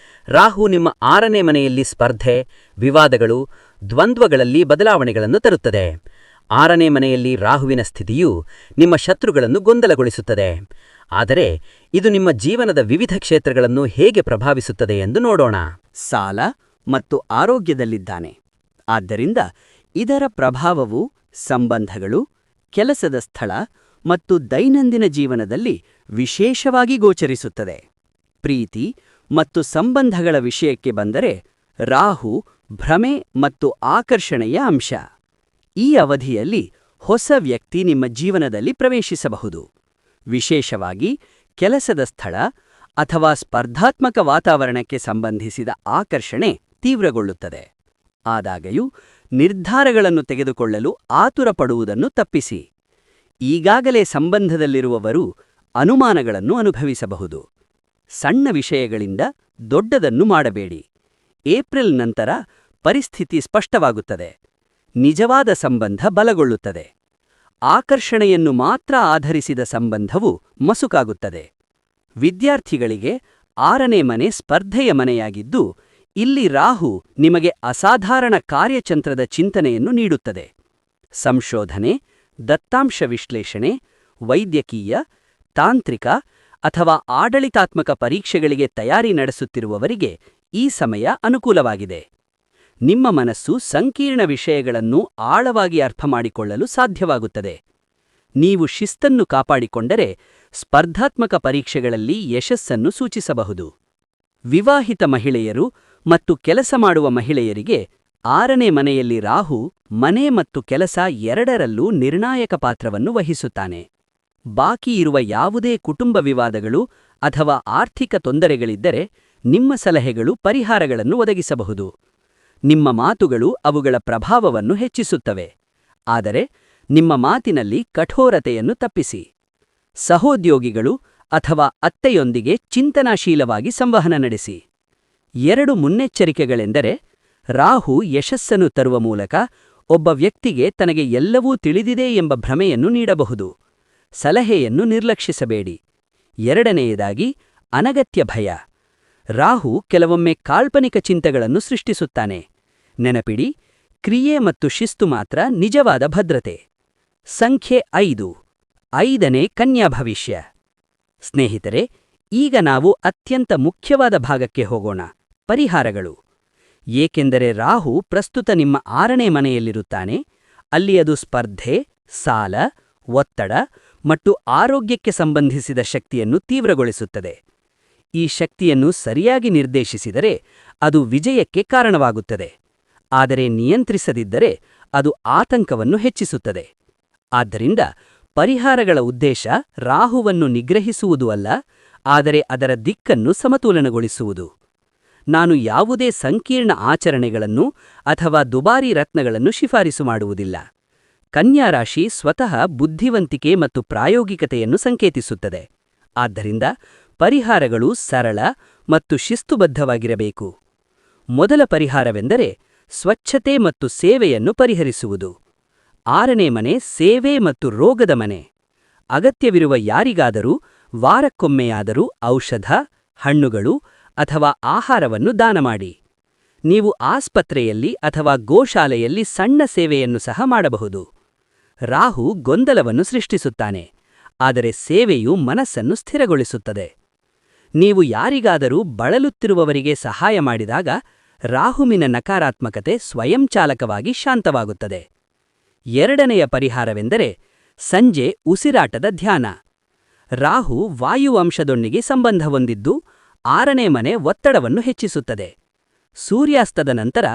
ರಾಹು ನಿಮ್ಮ 6ನೇ ಮನೆಯಲ್ಲಿ ಸ್ಪರ್ಧೆ, ವಿವಾದಗಳು, ದ್ವಂದ್ವಗಳಲ್ಲಿ ಬದಲಾವಣೆಗಳನ್ನು ತರುತ್ತದೆ. 6ನೇ ಮನೆಯಲ್ಲಿ ರಾಹುವಿನ ಸ್ಥಿತಿಯು ನಿಮ್ಮ ಶತ್ರುಗಳನ್ನು ಗೊಂದಲಗೊಳಿಸುತ್ತದೆ. ಆದರೆ ಇದು ನಿಮ್ಮ ಜೀವನದ ವಿವಿಧ ಕ್ಷೇತ್ರಗಳನ್ನು ಹೇಗೆ ಪ್ರಭಾವಿಸುತ್ತದೆ ಎಂದು ನೋಡೋಣ. ಸಾಲ ಮತ್ತು ಆರೋಗ್ಯದಲ್ಲಿದ್ದಾನೆ. ಆದ್ದರಿಂದ ಇದರ ಪ್ರಭಾವವು ಸಂಬಂಧಗಳು, ಕೆಲಸದ ಸ್ಥಳ ಮತ್ತು ದೈನಂದಿನ ಜೀವನದಲ್ಲಿ ವಿಶೇಷವಾಗಿ ಗೋಚರಿಸುತ್ತದೆ. ಪ್ರೀತಿ ಮತ್ತು ಸಂಬಂಧಗಳ ವಿಷಯಕ್ಕೆ ಬಂದರೆ ರಾಹು ಭ್ರಮೆ ಮತ್ತು ಆಕರ್ಷಣೆಯ ಅಂಶ. ಈ ಅವಧಿಯಲ್ಲಿ ಹೊಸ ವ್ಯಕ್ತಿ ನಿಮ್ಮ ಜೀವನದಲ್ಲಿ ಪ್ರವೇಶಿಸಬಹುದು. ವಿಶೇಷವಾಗಿ ಕೆಲಸದ ಸ್ಥಳ ಅಥವಾ ಸ್ಪರ್ಧಾತ್ಮಕ ವಾತಾವರಣಕ್ಕೆ ಸಂಬಂಧಿಸಿದ ಆಕರ್ಷಣೆ ತೀವ್ರಗೊಳ್ಳುತ್ತದೆ. ಆದಾಗ್ಯೂ ನಿರ್ಧಾರಗಳನ್ನು ತೆಗೆದುಕೊಳ್ಳಲು ಆತುರಪಡುವುದನ್ನು ತಪ್ಪಿಸಿ. ಈಗಾಗಲೇ ಸಂಬಂಧದಲ್ಲಿರುವವರು ಅನುಮಾನಗಳನ್ನು ಅನುಭವಿಸಬಹುದು. ಸಣ್ಣ ವಿಷಯಗಳಿಂದ ದೊಡ್ಡದನ್ನು ಮಾಡಬೇಡಿ. ಏಪ್ರಿಲ್ ನಂತರ ಪರಿಸ್ಥಿತಿ ಸ್ಪಷ್ಟವಾಗುತ್ತದೆ. ನಿಜವಾದ ಸಂಬಂಧ ಬಲಗೊಳ್ಳುತ್ತದೆ. ಆಕರ್ಷಣೆಯನ್ನು ಮಾತ್ರ ಆಧರಿಸಿದ ಸಂಬಂಧವು ಮಸುಕಾಗುತ್ತದೆ. ವಿದ್ಯಾರ್ಥಿಗಳಿಗೆ 6ನೇ ಮನೆ ಸ್ಪರ್ಧೆಯ ಮನೆಯಾಗಿದ್ದು, ಇಲ್ಲಿ ರಾಹು ನಿಮಗೆ ಅಸಾಧಾರಣ ಕಾರ್ಯತಂತ್ರದ ಚಿಂತನೆಯನ್ನು ನೀಡುತ್ತದೆ. ಸಂಶೋಧನೆ, ದತ್ತಾಂಶ ವಿಶ್ಲೇಷಣೆ, ವೈದ್ಯಕೀಯ, ತಾಂತ್ರಿಕ ಅಥವಾ ಆಡಳಿತಾತ್ಮಕ ಪರೀಕ್ಷೆಗಳಿಗೆ ತಯಾರಿ ನಡೆಸುತ್ತಿರುವವರಿಗೆ ಈ ಸಮಯ ಅನುಕೂಲವಾಗಿದೆ. ನಿಮ್ಮ ಮನಸ್ಸು ಸಂಕೀರ್ಣ ವಿಷಯಗಳನ್ನು ಆಳವಾಗಿ ಅರ್ಥಮಾಡಿಕೊಳ್ಳಲು ಸಾಧ್ಯವಾಗುತ್ತದೆ. ನೀವು ಶಿಸ್ತನ್ನು ಕಾಪಾಡಿಕೊಂಡರೆ ಸ್ಪರ್ಧಾತ್ಮಕ ಪರೀಕ್ಷೆಗಳಲ್ಲಿ ಯಶಸ್ಸನ್ನು ಸೂಚಿಸಬಹುದು. ವಿವಾಹಿತ ಮಹಿಳೆಯರು ಮತ್ತು ಕೆಲಸ ಮಾಡುವ ಮಹಿಳೆಯರಿಗೆ 6ನೇ ಮನೆಯಲ್ಲಿ ರಾಹು ಮನೆ ಮತ್ತು ಕೆಲಸ ಎರಡರಲ್ಲೂ ನಿರ್ಣಾಯಕ ಪಾತ್ರವನ್ನು ವಹಿಸುತ್ತಾನೆ. ಬಾಕಿ ಇರುವ ಯಾವುದೇ ಕುಟುಂಬ ವಿವಾದಗಳು ಅಥವಾ ಆರ್ಥಿಕ ತೊಂದರೆಗಳಿದ್ದರೆ ನಿಮ್ಮ ಸಲಹೆಗಳು ಪರಿಹಾರಗಳನ್ನು ಒದಗಿಸಬಹುದು. ನಿಮ್ಮ ಮಾತುಗಳು ಅವುಗಳ ಪ್ರಭಾವವನ್ನು ಹೆಚ್ಚಿಸುತ್ತವೆ. ಆದರೆ ನಿಮ್ಮ ಮಾತಿನಲ್ಲಿ ಕಠೋರತೆಯನ್ನು ತಪ್ಪಿಸಿ. ಸಹೋದ್ಯೋಗಿಗಳು ಅಥವಾ ಅತ್ತೆಯೊಂದಿಗೆ ಚಿಂತನಾಶೀಲವಾಗಿ ಸಂವಹನ ನಡೆಸಿ. 2 ಮುನ್ನೆಚ್ಚರಿಕೆಗಳೆಂದರೆ, ರಾಹು ಯಶಸ್ಸನ್ನು ತರುವ ಮೂಲಕ ಒಬ್ಬ ವ್ಯಕ್ತಿಗೆ ತನಗೆ ಎಲ್ಲವೂ ತಿಳಿದಿದೆ ಎಂಬ ಭ್ರಮೆಯನ್ನು ನೀಡಬಹುದು. ಸಲಹೆಯನ್ನು ನಿರ್ಲಕ್ಷಿಸಬೇಡಿ. 2ನೇಯದಾಗಿ, ಅನಗತ್ಯ ಭಯ. ರಾಹು ಕೆಲವೊಮ್ಮೆ ಕಾಲ್ಪನಿಕ ಚಿಂತೆಗಳನ್ನು ಸೃಷ್ಟಿಸುತ್ತಾನೆ. ನೆನಪಿಡಿ, ಕ್ರಿಯೆ ಮತ್ತು ಶಿಸ್ತು ಮಾತ್ರ ನಿಜವಾದ ಭದ್ರತೆ. ಸಂಖ್ಯೆ 5. 5ನೇ ಕನ್ಯಾ ಭವಿಷ್ಯ. ಸ್ನೇಹಿತರೆ, ಈಗ ನಾವು ಅತ್ಯಂತ ಮುಖ್ಯವಾದ ಭಾಗಕ್ಕೆ ಹೋಗೋಣ, ಪರಿಹಾರಗಳು. ಏಕೆಂದರೆ ರಾಹು ಪ್ರಸ್ತುತ ನಿಮ್ಮ 6ನೇ ಮನೆಯಲ್ಲಿರುತ್ತಾನೆ. ಅಲ್ಲಿ ಅದು ಸ್ಪರ್ಧೆ, ಸಾಲ, ಒತ್ತಡ ಮತ್ತು ಆರೋಗ್ಯಕ್ಕೆ ಸಂಬಂಧಿಸಿದ ಶಕ್ತಿಯನ್ನು ತೀವ್ರಗೊಳಿಸುತ್ತದೆ. ಈ ಶಕ್ತಿಯನ್ನು ಸರಿಯಾಗಿ ನಿರ್ದೇಶಿಸಿದರೆ ಅದು ವಿಜಯಕ್ಕೆ ಕಾರಣವಾಗುತ್ತದೆ. ಆದರೆ ನಿಯಂತ್ರಿಸದಿದ್ದರೆ ಅದು ಆತಂಕವನ್ನು ಹೆಚ್ಚಿಸುತ್ತದೆ. ಆದ್ದರಿಂದ ಪರಿಹಾರಗಳ ಉದ್ದೇಶ ರಾಹುವನ್ನು ನಿಗ್ರಹಿಸುವುದು ಅಲ್ಲ, ಆದರೆ ಅದರ ದಿಕ್ಕನ್ನು ಸಮತೋಲನಗೊಳಿಸುವುದು. ನಾನು ಯಾವುದೇ ಸಂಕೀರ್ಣ ಆಚರಣೆಗಳನ್ನು ಅಥವಾ ದುಬಾರಿ ರತ್ನಗಳನ್ನು ಶಿಫಾರಸು ಮಾಡುವುದಿಲ್ಲ. ಕನ್ಯಾ ರಾಶಿ ಸ್ವತಃ ಬುದ್ಧಿವಂತಿಕೆ ಮತ್ತು ಪ್ರಾಯೋಗಿಕತೆಯನ್ನು ಸಂಕೇತಿಸುತ್ತದೆ. ಆದ್ದರಿಂದ ಪರಿಹಾರಗಳು ಸರಳ ಮತ್ತು ಶಿಸ್ತುಬದ್ಧವಾಗಿರಬೇಕು. ಮೊದಲ ಪರಿಹಾರವೆಂದರೆ ಸ್ವಚ್ಛತೆ ಮತ್ತು ಸೇವೆಯನ್ನು ಪರಿಹರಿಸುವುದು. 6ನೇ ಮನೆ ಸೇವೆ ಮತ್ತು ರೋಗದ ಮನೆ. ಅಗತ್ಯವಿರುವ ಯಾರಿಗಾದರೂ ವಾರಕ್ಕೊಮ್ಮೆಯಾದರೂ ಔಷಧ, ಹಣ್ಣುಗಳು ಅಥವಾ ಆಹಾರವನ್ನು ದಾನ ಮಾಡಿ. ನೀವು ಆಸ್ಪತ್ರೆಯಲ್ಲಿ ಅಥವಾ ಗೋಶಾಲೆಯಲ್ಲಿ ಸಣ್ಣ ಸೇವೆಯನ್ನು ಸಹ ಮಾಡಬಹುದು. ರಾಹು ಗೊಂದಲವನ್ನು ಸೃಷ್ಟಿಸುತ್ತಾನೆ, ಆದರೆ ಸೇವೆಯು ಮನಸ್ಸನ್ನು ಸ್ಥಿರಗೊಳಿಸುತ್ತದೆ. ನೀವು ಯಾರಿಗಾದರೂ ಬಳಲುತ್ತಿರುವವರಿಗೆ ಸಹಾಯ ಮಾಡಿದಾಗ ರಾಹುವಿನ ನಕಾರಾತ್ಮಕತೆ ಸ್ವಯಂಚಾಲಕವಾಗಿ ಶಾಂತವಾಗುತ್ತದೆ. 2ನೇಯ ಪರಿಹಾರವೆಂದರೆ ಸಂಜೆ ಉಸಿರಾಟದ ಧ್ಯಾನ. ರಾಹು ವಾಯು ಅಂಶದೊಂದಿಗೆ ಸಂಬಂಧ ಹೊಂದಿದ್ದು 6ನೇ ಮನೆ ಒತ್ತಡವನ್ನು ಹೆಚ್ಚಿಸುತ್ತದೆ. ಸೂರ್ಯಾಸ್ತದ ನಂತರ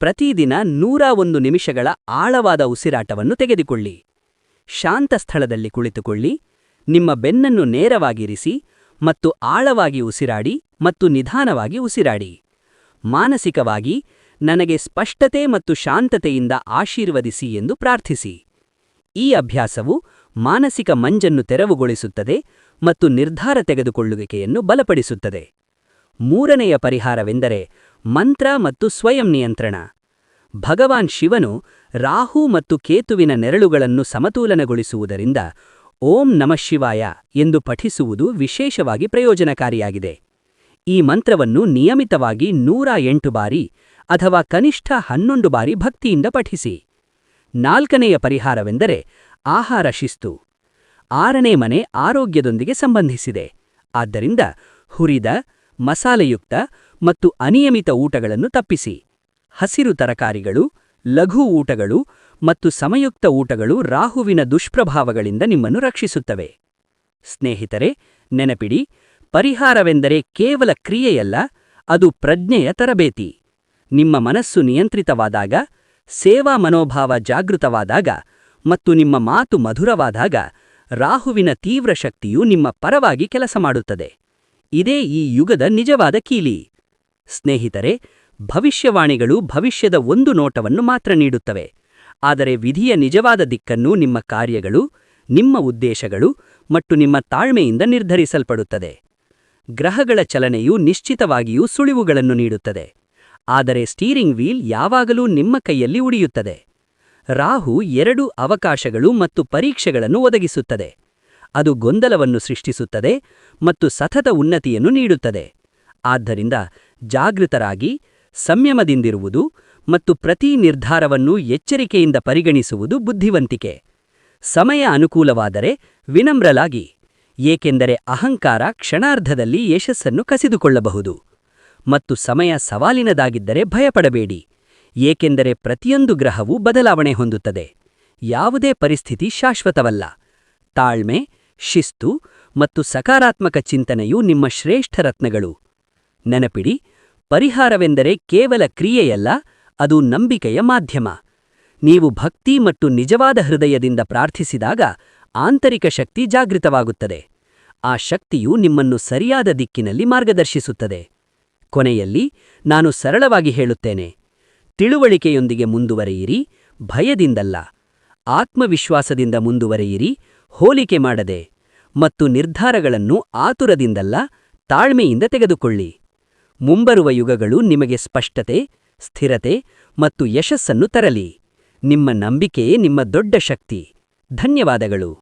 ಪ್ರತಿದಿನ 101 ನಿಮಿಷಗಳ ಆಳವಾದ ಉಸಿರಾಟವನ್ನು ತೆಗೆದುಕೊಳ್ಳಿ. ಶಾಂತ ಸ್ಥಳದಲ್ಲಿ ಕುಳಿತುಕೊಳ್ಳಿ, ನಿಮ್ಮ ಬೆನ್ನನ್ನು ನೇರವಾಗಿರಿಸಿ ಮತ್ತು ಆಳವಾಗಿ ಉಸಿರಾಡಿ ಮತ್ತು ನಿಧಾನವಾಗಿ ಉಸಿರಾಡಿ. ಮಾನಸಿಕವಾಗಿ ನನಗೆ ಸ್ಪಷ್ಟತೆ ಮತ್ತು ಶಾಂತತೆಯಿಂದ ಆಶೀರ್ವದಿಸಿ ಎಂದು ಪ್ರಾರ್ಥಿಸಿ. ಈ ಅಭ್ಯಾಸವು ಮಾನಸಿಕ ಮಂಜನ್ನು ತೆರವುಗೊಳಿಸುತ್ತದೆ ಮತ್ತು ನಿರ್ಧಾರ ತೆಗೆದುಕೊಳ್ಳುವಿಕೆಯನ್ನು ಬಲಪಡಿಸುತ್ತದೆ. 3ನೇಯ ಪರಿಹಾರವೆಂದರೆ ಮಂತ್ರ ಮತ್ತು ಸ್ವಯಂ ನಿಯಂತ್ರಣ. ಭಗವಾನ್ ಶಿವನು ರಾಹು ಮತ್ತು ಕೇತುವಿನ ನೆರಳುಗಳನ್ನು ಸಮತೋಲನಗೊಳಿಸುವುದರಿಂದ ಓಂ ನಮಃ ಶಿವಾಯ ಎಂದು ಪಠಿಸುವುದು ವಿಶೇಷವಾಗಿ ಪ್ರಯೋಜನಕಾರಿಯಾಗಿದೆ. ಈ ಮಂತ್ರವನ್ನು ನಿಯಮಿತವಾಗಿ 108 ಬಾರಿ ಅಥವಾ ಕನಿಷ್ಠ 11 ಬಾರಿ ಭಕ್ತಿಯಿಂದ ಪಠಿಸಿ. 4ನೇಯ ಪರಿಹಾರವೆಂದರೆ ಆಹಾರ ಶಿಸ್ತು. 6ನೇ ಮನೆ ಆರೋಗ್ಯದೊಂದಿಗೆ ಸಂಬಂಧಿಸಿದೆ. ಆದ್ದರಿಂದ ಹುರಿದ, ಮಸಾಲೆಯುಕ್ತ ಮತ್ತು ಅನಿಯಮಿತ ಊಟಗಳನ್ನು ತಪ್ಪಿಸಿ. ಹಸಿರು ತರಕಾರಿಗಳು, ಲಘು ಊಟಗಳು ಮತ್ತು ಸಮಯುಕ್ತ ಊಟಗಳು ರಾಹುವಿನ ದುಷ್ಪ್ರಭಾವಗಳಿಂದ ನಿಮ್ಮನ್ನು ರಕ್ಷಿಸುತ್ತವೆ. ಸ್ನೇಹಿತರೆ, ನೆನಪಿಡಿ, ಪರಿಹಾರವೆಂದರೆ ಕೇವಲ ಕ್ರಿಯೆಯಲ್ಲ, ಅದು ಪ್ರಜ್ಞೆಯ ತರಬೇತಿ. ನಿಮ್ಮ ಮನಸ್ಸು ನಿಯಂತ್ರಿತವಾದಾಗ, ಸೇವಾ ಮನೋಭಾವ ಜಾಗೃತವಾದಾಗ ಮತ್ತು ನಿಮ್ಮ ಮಾತು ಮಧುರವಾದಾಗ ರಾಹುವಿನ ತೀವ್ರ ಶಕ್ತಿಯು ನಿಮ್ಮ ಪರವಾಗಿ ಕೆಲಸ ಮಾಡುತ್ತದೆ. ಇದೇ ಈ ಯುಗದ ನಿಜವಾದ ಕೀಲಿ. ಸ್ನೇಹಿತರೆ, ಭವಿಷ್ಯವಾಣಿಗಳು ಭವಿಷ್ಯದ ಒಂದು ನೋಟವನ್ನು ಮಾತ್ರ ನೀಡುತ್ತವೆ, ಆದರೆ ವಿಧಿಯ ನಿಜವಾದ ದಿಕ್ಕನ್ನು ನಿಮ್ಮ ಕಾರ್ಯಗಳು, ನಿಮ್ಮ ಉದ್ದೇಶಗಳು ಮತ್ತು ನಿಮ್ಮ ತಾಳ್ಮೆಯಿಂದ ನಿರ್ಧರಿಸಲ್ಪಡುತ್ತದೆ. ಗ್ರಹಗಳ ಚಲನೆಯು ನಿಶ್ಚಿತವಾಗಿಯೂ ಸುಳಿವುಗಳನ್ನು ನೀಡುತ್ತದೆ, ಆದರೆ ಸ್ಟೀರಿಂಗ್ ವೀಲ್ ಯಾವಾಗಲೂ ನಿಮ್ಮ ಕೈಯಲ್ಲಿ ಉಳಿಯುತ್ತದೆ. ರಾಹು 2 ಅವಕಾಶಗಳು ಮತ್ತು ಪರೀಕ್ಷೆಗಳನ್ನು ಒದಗಿಸುತ್ತದೆ. ಅದು ಗೊಂದಲವನ್ನು ಸೃಷ್ಟಿಸುತ್ತದೆ ಮತ್ತು ಸತತ ಉನ್ನತಿಯನ್ನು ನೀಡುತ್ತದೆ. ಆದ್ದರಿಂದ ಜಾಗೃತರಾಗಿ, ಸಂಯಮದಿಂದಿರುವುದು ಮತ್ತು ಪ್ರತಿ ನಿರ್ಧಾರವನ್ನು ಎಚ್ಚರಿಕೆಯಿಂದ ಪರಿಗಣಿಸುವುದು ಬುದ್ಧಿವಂತಿಕೆ. ಸಮಯ ಅನುಕೂಲವಾದರೆ ವಿನಮ್ರಲಾಗಿ, ಏಕೆಂದರೆ ಅಹಂಕಾರ ಕ್ಷಣಾರ್ಧದಲ್ಲಿ ಯಶಸ್ಸನ್ನು ಕಸಿದುಕೊಳ್ಳಬಹುದು. ಮತ್ತು ಸಮಯ ಸವಾಲಿನದಾಗಿದ್ದರೆ ಭಯಪಡಬೇಡಿ, ಏಕೆಂದರೆ ಪ್ರತಿಯೊಂದು ಗ್ರಹವೂ ಬದಲಾವಣೆ ಹೊಂದುತ್ತದೆ. ಯಾವುದೇ ಪರಿಸ್ಥಿತಿ ಶಾಶ್ವತವಲ್ಲ. ತಾಳ್ಮೆ, ಶಿಸ್ತು ಮತ್ತು ಸಕಾರಾತ್ಮಕ ಚಿಂತನೆಯು ನಿಮ್ಮ ಶ್ರೇಷ್ಠ ರತ್ನಗಳು. ನೆನಪಿಡಿ, ಪರಿಹಾರವೆಂದರೆ ಕೇವಲ ಕ್ರಿಯೆಯಲ್ಲ, ಅದು ನಂಬಿಕೆಯ ಮಾಧ್ಯಮ. ನೀವು ಭಕ್ತಿ ಮತ್ತು ನಿಜವಾದ ಹೃದಯದಿಂದ ಪ್ರಾರ್ಥಿಸಿದಾಗ ಆಂತರಿಕ ಶಕ್ತಿ ಜಾಗೃತವಾಗುತ್ತದೆ. ಆ ಶಕ್ತಿಯು ನಿಮ್ಮನ್ನು ಸರಿಯಾದ ದಿಕ್ಕಿನಲ್ಲಿ ಮಾರ್ಗದರ್ಶಿಸುತ್ತದೆ. ಕೊನೆಯಲ್ಲಿ ನಾನು ಸರಳವಾಗಿ ಹೇಳುತ್ತೇನೆ, ತಿಳುವಳಿಕೆಯೊಂದಿಗೆ ಮುಂದುವರಿಯಿರಿ, ಭಯದಿಂದಲ್ಲ. ಆತ್ಮವಿಶ್ವಾಸದಿಂದ ಮುಂದುವರಿಯಿರಿ, ಹೋಲಿಕೆ ಮಾಡದೆ. ಮತ್ತು ನಿರ್ಧಾರಗಳನ್ನು ಆತುರದಿಂದಲ್ಲ, ತಾಳ್ಮೆಯಿಂದ ತೆಗೆದುಕೊಳ್ಳಿ. ಮುಂಬರುವ ಯುಗಗಳು ನಿಮಗೆ ಸ್ಪಷ್ಟತೆ, ಸ್ಥಿರತೆ ಮತ್ತು ಯಶಸ್ಸನ್ನು ತರಲಿ. ನಿಮ್ಮ ನಂಬಿಕೆಯೇ ನಿಮ್ಮ ದೊಡ್ಡ ಶಕ್ತಿ. ಧನ್ಯವಾದಗಳು.